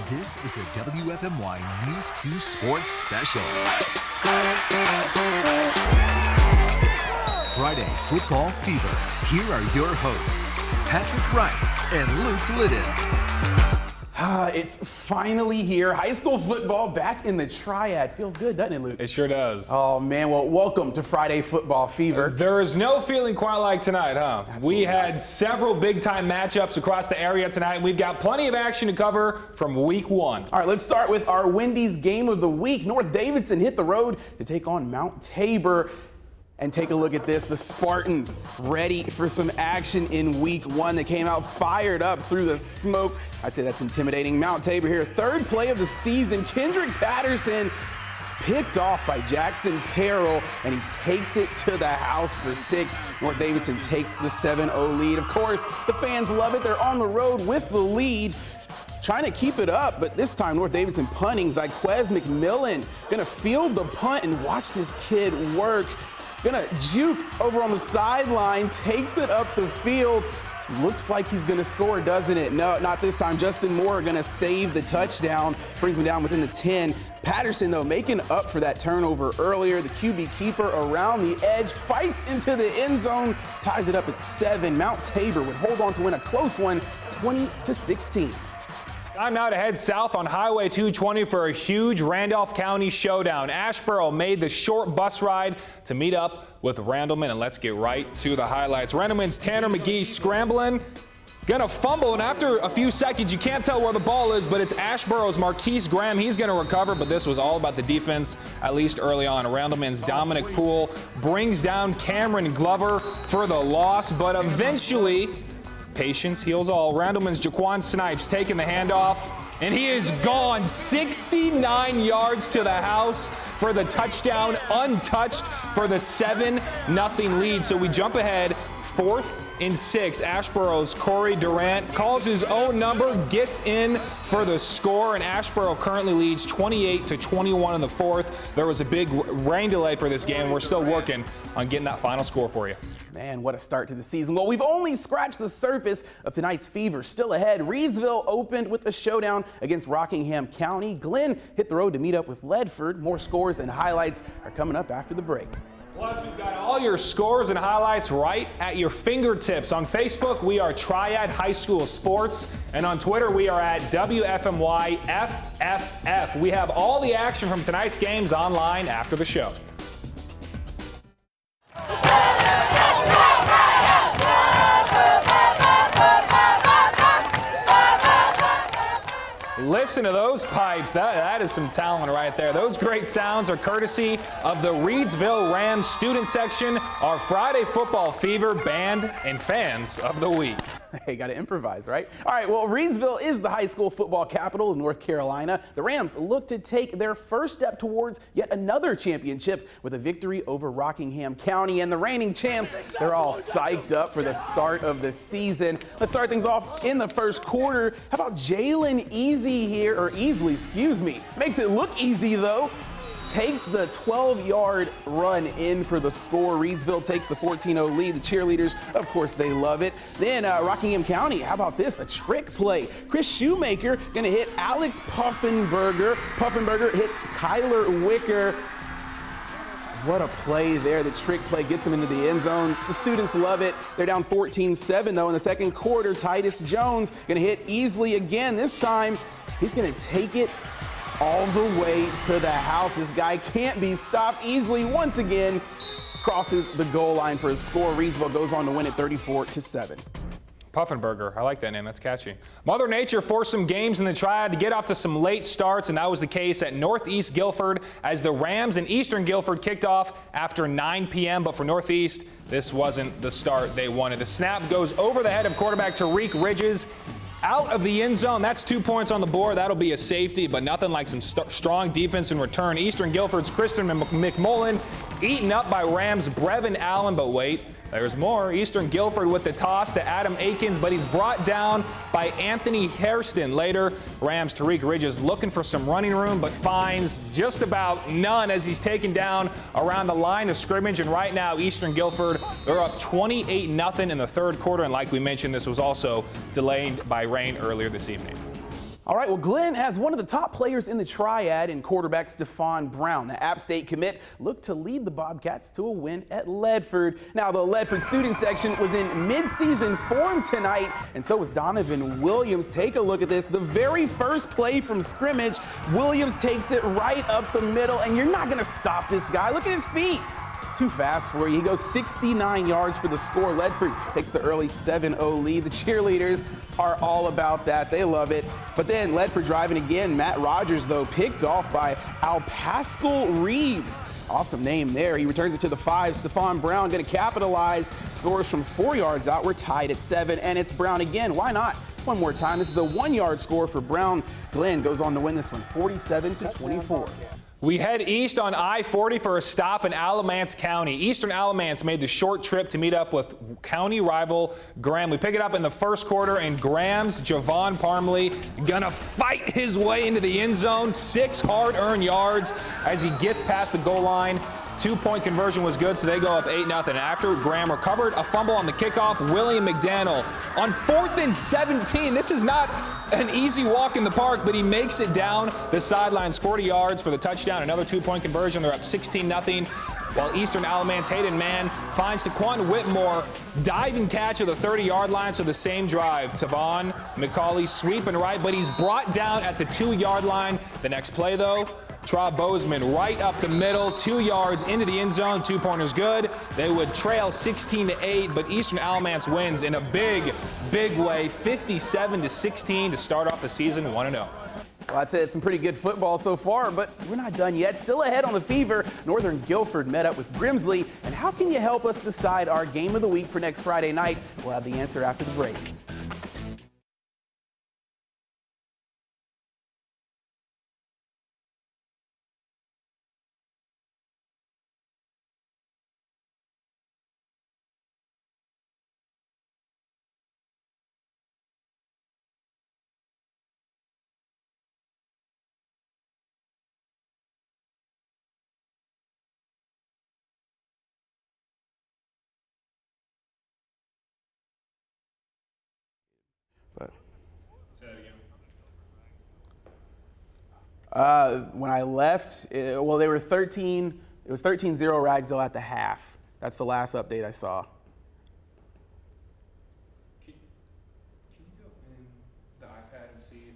This is a WFMY News 2 Sports Special. Friday Football Fever. Here are your hosts, Patrick Wright and Luke Liddon. It's finally here. High school football back in the Triad. Feels good, doesn't it, Luke? It sure does. Oh, man. Well, welcome to Friday Football Fever. There is no feeling quite like tonight, huh? Absolutely. We had several big-time matchups across the area tonight. We've got plenty of action to cover from week one. All right, let's start with our Wendy's game of the week. North Davidson hit the road to take on Mount Tabor. And take a look at this. The Spartans ready for some action in week one. They came out fired up through the smoke. I'd say that's intimidating. Mount Tabor here. Third play of the season. Kendrick Patterson picked off by Jackson Carroll, and he takes it to the house for 6. North Davidson takes the 7-0 lead. Of course, the fans love it. They're on the road with the lead, trying to keep it up, but this time North Davidson punting. Zyquez McMillan gonna field the punt, and watch this kid work. Gonna juke over on the sideline, takes it up the field. Looks like he's gonna score, doesn't it? No, not this time. Justin Moore gonna save the touchdown, brings him down within the 10. Patterson, though, making up for that turnover earlier. The QB keeper around the edge, fights into the end zone, ties it up at 7. Mount Tabor would hold on to win a close one, 20-16. Time now to head south on Highway 220 for a huge Randolph County showdown. Asheboro made the short bus ride to meet up with Randleman, and let's get right to the highlights. Randleman's Tanner McGee scrambling, gonna fumble, and after a few seconds, you can't tell where the ball is, but it's Asheboro's Marquise Graham. He's gonna recover, but this was all about the defense, at least early on. Randleman's Dominic Poole brings down Cameron Glover for the loss, but eventually, patience heals all. Randleman's Jaquan Snipes taking the handoff, and he is gone 69 yards to the house for the touchdown, untouched for the 7-0 lead. So we jump ahead, 4th and 6. Asheboro's Corey Durant calls his own number, gets in for the score, and Asheboro currently leads 28-21 in the 4th. There was a big rain delay for this game. We're still working on getting that final score for you. Man, what a start to the season. Well, we've only scratched the surface of tonight's fever. Still ahead, Reidsville opened with a showdown against Rockingham County. Glen hit the road to meet up with Ledford. More scores and highlights are coming up after the break. Plus, we've got all your scores and highlights right at your fingertips. On Facebook, we are Triad High School Sports, and on Twitter, we are at WFMYFFF. We have all the action from tonight's games online after the show. Listen to those pipes. That is some talent right there. Those great sounds are courtesy of the Reidsville Rams student section, our Friday Football Fever band and fans of the week. Hey, got to improvise, right? All right, well, Reidsville is the high school football capital of North Carolina. The Rams look to take their first step towards yet another championship with a victory over Rockingham County. And the reigning champs, they're all psyched up for the start of the season. Let's start things off in the first quarter. How about Jalen Easley, excuse me. Makes it look easy, though. Takes the 12-yard run in for the score. Reidsville takes the 14-0 lead. The cheerleaders, of course, they love it. Then Rockingham County, how about this? The trick play. Chris Shoemaker gonna hit Alex Puffenberger. Puffenberger hits Kyler Wicker. What a play there. The trick play gets them into the end zone. The students love it. They're down 14-7, though, in the second quarter. Titus Jones gonna hit Easley again. This time, he's gonna take it all the way to the house. This guy can't be stopped. Easily once again crosses the goal line for a score. Reidsville goes on to win it 34-7. Puffenberger, I like that name, that's catchy. Mother Nature forced some games in the Triad to get off to some late starts, and that was the case at Northeast Guilford as the Rams and Eastern Guilford kicked off after 9 p.m. But for Northeast, this wasn't the start they wanted. The snap goes over the head of quarterback Tariq Ridges, out of the end zone. That's 2 points on the board. That'll be a safety, but nothing like some strong defense in return. Eastern Guilford's Kristen McMullen eaten up by Rams' Brevin Allen, but wait, there's more. Eastern Guilford with the toss to Adam Akins, but he's brought down by Anthony Hairston. Later, Rams' Tariq Ridges looking for some running room, but finds just about none as he's taken down around the line of scrimmage. And right now, Eastern Guilford, they're up 28-0 in the third quarter. And like we mentioned, this was also delayed by rain earlier this evening. All right, well, Glen has one of the top players in the Triad in quarterback Stephon Brown. The App State commit looked to lead the Bobcats to a win at Ledford. Now, the Ledford student section was in mid-season form tonight, and so was Donovan Williams. Take a look at this. The very first play from scrimmage, Williams takes it right up the middle, and you're not going to stop this guy. Look at his feet. Too fast for you. He goes 69 yards for the score. Ledford takes the early 7-0 lead. The cheerleaders are all about that. They love it. But then Ledford driving again. Matt Rogers, though, picked off by Alpascal Reeves. Awesome name there. He returns it to the 5. Stephon Brown going to capitalize. Scores from 4 yards out. We're tied at 7, and it's Brown again. Why not? One more time. This is a 1-yard score for Brown. Glen goes on to win this one, 47-24. We head east on I-40 for a stop in Alamance County. Eastern Alamance made the short trip to meet up with county rival Graham. We pick it up in the first quarter, and Graham's Javon Parmley gonna fight his way into the end zone. 6 hard-earned yards as he gets past the goal line. 2-point conversion was good, so they go up 8-0. After Graham recovered a fumble on the kickoff, William McDaniel on 4th and 17. This is not an easy walk in the park, but he makes it down the sidelines, 40 yards for the touchdown. Another 2-point conversion. They're up 16-0. While Eastern Alamance Hayden Mann finds Taquan Whitmore diving catch of the 30-yard line, so the same drive. Tavon McCauley sweeping right, but he's brought down at the 2-yard line. The next play, though, Tra Bozeman right up the middle, 2 yards into the end zone, 2-pointers good. They would trail 16-8, but Eastern Alamance wins in a big, big way, 57-16 to start off the season 1-0. Well, that's it. Some pretty good football so far, but we're not done yet. Still ahead on the Fever. Northern Guilford met up with Grimsley. And how can you help us decide our game of the week for next Friday night? We'll have the answer after the break. But when I left, well, they were 13. It was 13-0 Ragsdale at the half. That's the last update I saw. Can you go in the iPad and see if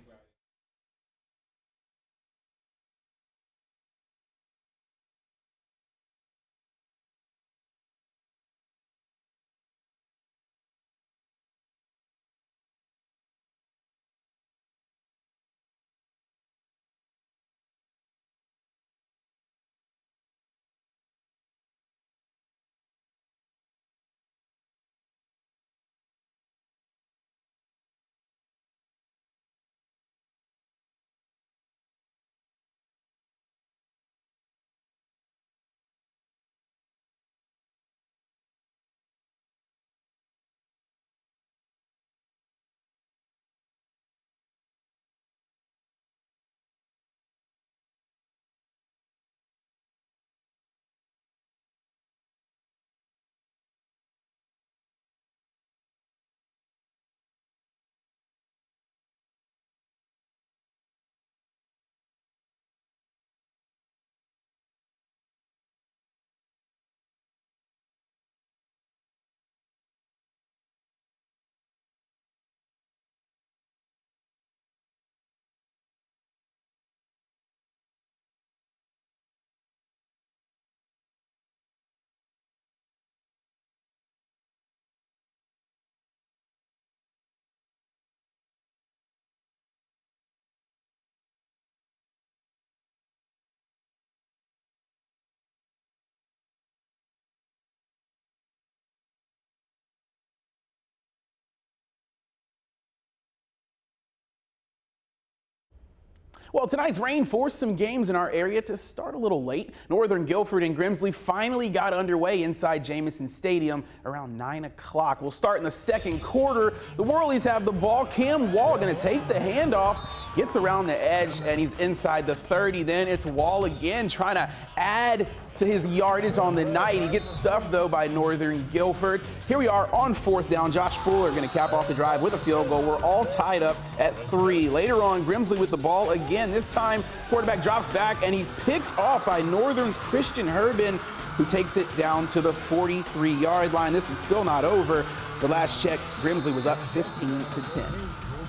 Well, tonight's rain forced some games in our area to start a little late. Northern Guilford and Grimsley finally got underway inside Jamison Stadium around 9 o'clock. We'll start in the second quarter. The Whirlies have the ball. Cam Wall going to take the handoff, gets around the edge, and he's inside the 30. Then it's Wall again trying to add to his yardage on the night. He gets stuffed, though, by Northern Guilford. Here we are on 4th down. Josh Fuller going to cap off the drive with a field goal. We're all tied up at 3. Later on, Grimsley with the ball again. This time, quarterback drops back, and he's picked off by Northern's Christian Herbin, who takes it down to the 43-yard line. This one's still not over. The last check, Grimsley was up 15-10.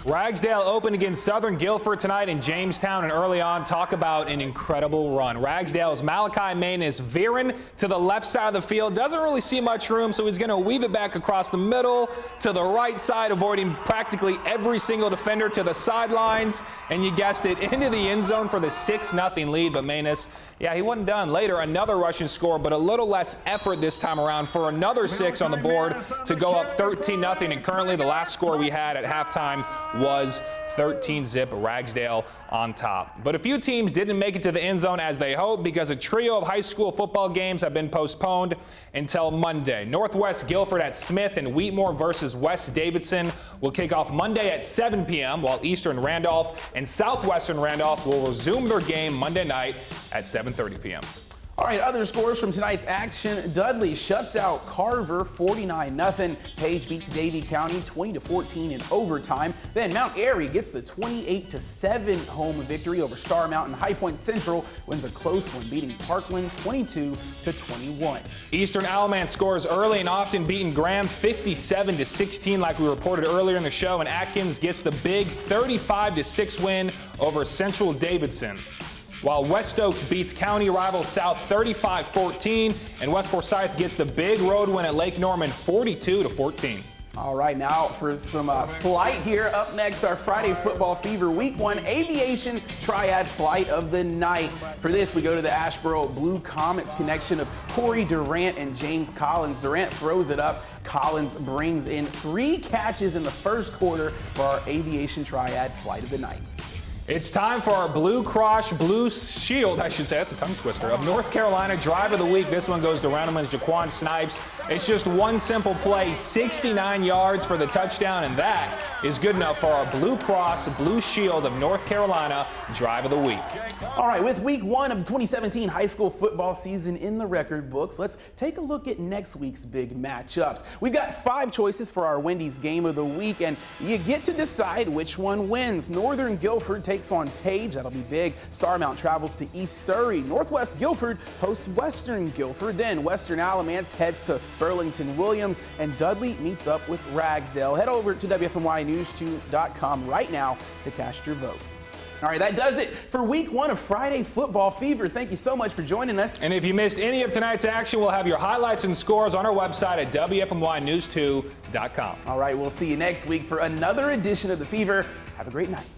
Ragsdale opened against Southern Guilford tonight in Jamestown, and early on, talk about an incredible run. Ragsdale's Malachi Main is veering to the left side of the field. Doesn't really see much room, so he's going to weave it back across the middle to the right side, avoiding practically every single defender to the sidelines. And you guessed it, into the end zone for the 6-0 lead. But Manus, yeah, he wasn't done. Later, another rushing score, but a little less effort this time around for another 6 on the board to go up 13-0. And currently, the last score we had at halftime was 13-zip, Ragsdale on top. But a few teams didn't make it to the end zone as they hoped because a trio of high school football games have been postponed until Monday. Northwest Guilford at Smith and Wheatmore versus West Davidson will kick off Monday at 7 p.m., while Eastern Randolph and Southwestern Randolph will resume their game Monday night at 7:30 p.m. All right, other scores from tonight's action. Dudley shuts out Carver 49-0. Page beats Davie County 20-14 in overtime. Then Mount Airy gets the 28-7 home victory over Star Mountain. High Point Central wins a close one, beating Parkland 22-21. Eastern Alamance scores early and often, beating Graham 57-16 like we reported earlier in the show. And Atkins gets the big 35-6 win over Central Davidson, while West Oaks beats county rival South 35-14, and West Forsyth gets the big road win at Lake Norman 42-14. All right, now for some flight here. Up next, our Friday Football Fever Week 1 Aviation Triad Flight of the Night. For this, we go to the Asheboro Blue Comets connection of Corey Durant and James Collins. Durant throws it up. Collins brings in 3 catches in the first quarter for our Aviation Triad Flight of the Night. It's time for our Blue Cross Blue Shield, I should say, that's a tongue twister, of North Carolina Drive of the Week. This one goes to Randleman's Jaquan Snipes. It's just one simple play, 69 yards for the touchdown, and that is good enough for our Blue Cross Blue Shield of North Carolina Drive of the Week. All right, with week 1 of the 2017 high school football season in the record books, let's take a look at next week's big matchups. We've got 5 choices for our Wendy's Game of the Week, and you get to decide which one wins. Northern Guilford takes on Page. That'll be big. Starmount travels to East Surrey. Northwest Guilford hosts Western Guilford. Then Western Alamance heads to Burlington Williams, and Dudley meets up with Ragsdale. Head over to WFNYnews2.com right now to cast your vote. All right, that does it for week 1 of Friday Football Fever. Thank you so much for joining us. And if you missed any of tonight's action, we'll have your highlights and scores on our website at WFNYnews2.com. All right, we'll see you next week for another edition of The Fever. Have a great night.